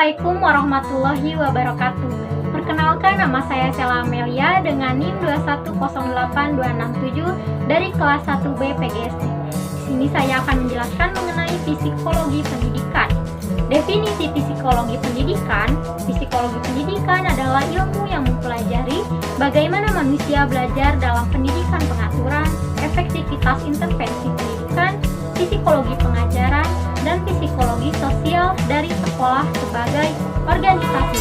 Assalamualaikum warahmatullahi wabarakatuh. Perkenalkan, nama saya Sela Amelia dengan NIM 2108267 dari kelas 1B PGSD. Di sini saya akan menjelaskan mengenai psikologi pendidikan. Definisi psikologi pendidikan adalah ilmu yang mempelajari bagaimana manusia belajar dalam pendidikan pengaturan, efektivitas intervensi pendidikan, psikologi pengajaran, dan psikologi sosial dari sekolah sebagai organisasi.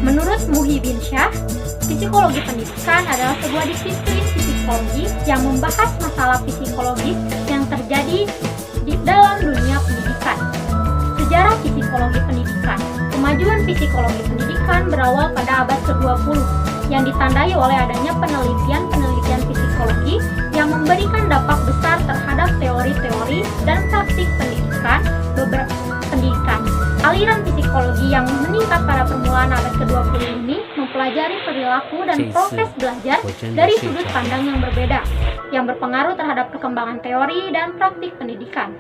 Menurut Muhyiddin Syah, psikologi pendidikan adalah sebuah disiplin psikologi yang membahas masalah psikologis yang terjadi di dalam dunia pendidikan. Sejarah psikologi pendidikan. Kemajuan psikologi pendidikan berawal pada abad ke-20 yang ditandai oleh adanya penelitian psikologi yang memberikan dampak besar terhadap teori-teori dan praktik pendidikan. Aliran psikologi yang meningkat pada permulaan abad ke-20 ini mempelajari perilaku dan proses belajar dari sudut pandang yang berbeda, yang berpengaruh terhadap perkembangan teori dan praktik pendidikan.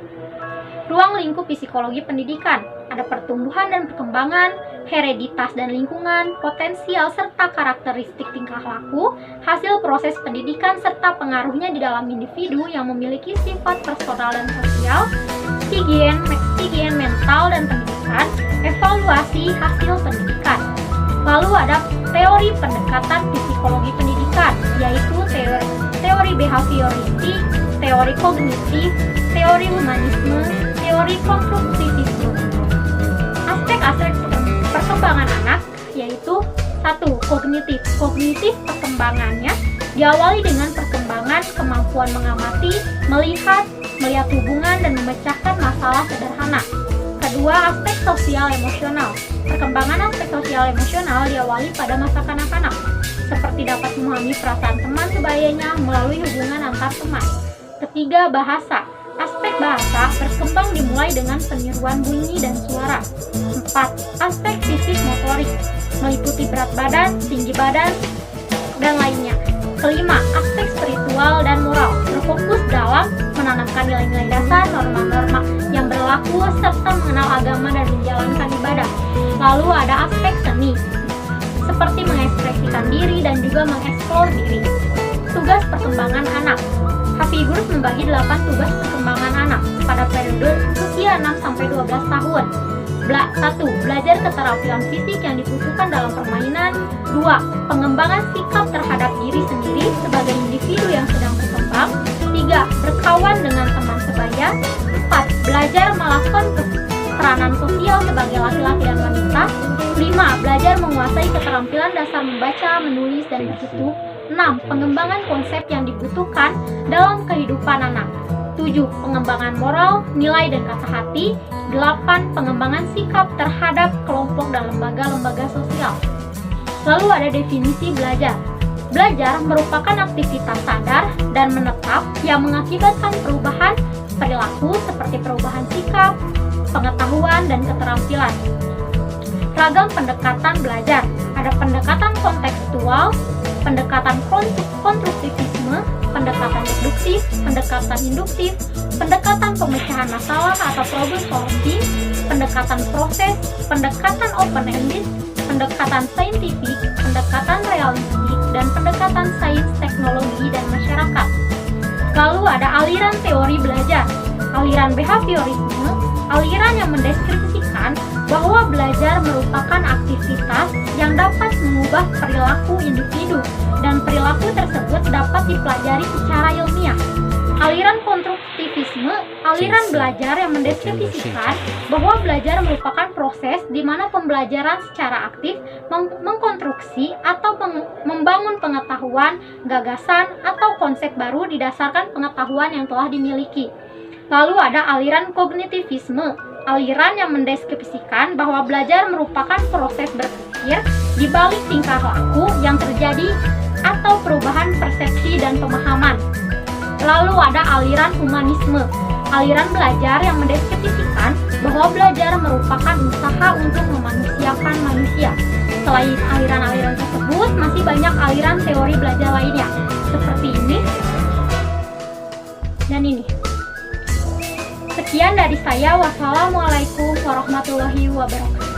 Ruang lingkup psikologi pendidikan, ada pertumbuhan dan perkembangan, hereditas dan lingkungan, potensial serta karakteristik tingkah laku, hasil proses pendidikan serta pengaruhnya di dalam individu yang memiliki sifat personal dan sosial, higien mental dan pendidikan, evaluasi hasil pendidikan. Lalu ada teori pendekatan psikologi pendidikan, yaitu teori behavioristik, teori kognitif, teori humanisme, teori konstruktivisme. Aspek-aspek perkembangan anak yaitu 1. Kognitif perkembangannya diawali dengan perkembangan kemampuan mengamati, melihat hubungan dan memecahkan masalah sederhana. Kedua, aspek sosial emosional. Perkembangan aspek sosial emosional diawali pada masa kanak-kanak, seperti dapat memahami perasaan teman sebayanya melalui hubungan antar teman. Ketiga, bahasa. Aspek bahasa berkembang dimulai dengan peniruan bunyi dan suara. 4. Aspek fisik motorik, meliputi berat badan, tinggi badan, dan lainnya. Kelima, aspek spiritual dan moral, berfokus dalam menanamkan nilai-nilai dasar, norma-norma yang berlaku, serta mengenal agama dan menjalankan ibadah. Lalu ada aspek seni, seperti mengekspresikan diri dan juga mengeksplor diri. Tugas perkembangan anak. Hafigurus membagi 8 tugas perkembangan anak pada periode usia 6-12 tahun. 1. Belajar keterampilan fisik yang dibutuhkan dalam permainan. 2. Pengembangan sikap terhadap diri sendiri sebagai individu yang sedang berkembang. 3. Berkawan dengan teman sebaya. 4. Belajar melakukan peranan sosial sebagai laki-laki dan wanita. 5. Belajar menguasai keterampilan dasar membaca, menulis, dan berhitung. 6. Pengembangan konsep yang dibutuhkan dalam kehidupan anak. 7. Pengembangan moral, nilai dan kata hati. 8. Pengembangan sikap terhadap kelompok dan lembaga-lembaga sosial. Lalu ada definisi belajar. Belajar merupakan aktivitas sadar dan menetap yang mengakibatkan perubahan perilaku seperti perubahan sikap, pengetahuan, dan keterampilan. Ragam pendekatan belajar. Ada pendekatan kontekstual, pendekatan konstruktivisme, pendekatan deduktif, pendekatan induktif, pendekatan pemecahan masalah atau problem solving, pendekatan proses, pendekatan open-ended, pendekatan saintifik, pendekatan realistik, dan pendekatan sains, teknologi, dan masyarakat. Lalu ada aliran teori belajar. Aliran behaviorisme, aliran yang mendeskripsikan bahwa belajar merupakan aktivitas yang dapat mengubah perilaku individu dan perilaku tersebut dapat dipelajari secara ilmiah. Aliran konstruktivisme, aliran belajar yang mendeskripsikan bahwa belajar merupakan proses di mana pembelajaran secara aktif mengkonstruksi atau membangun pengetahuan, gagasan, atau konsep baru didasarkan pengetahuan yang telah dimiliki. Lalu ada aliran kognitivisme, aliran yang mendeskripsikan bahwa belajar merupakan proses berpikir di balik tingkah laku yang terjadi atau perubahan persepsi dan pemahaman. Lalu ada aliran humanisme, aliran belajar yang mendeskripsikan bahwa belajar merupakan usaha untuk memanusiakan manusia. Selain aliran-aliran tersebut, masih banyak aliran teori belajar lainnya, seperti ini dan ini. Sekian dari saya. Wassalamualaikum warahmatullahi wabarakatuh.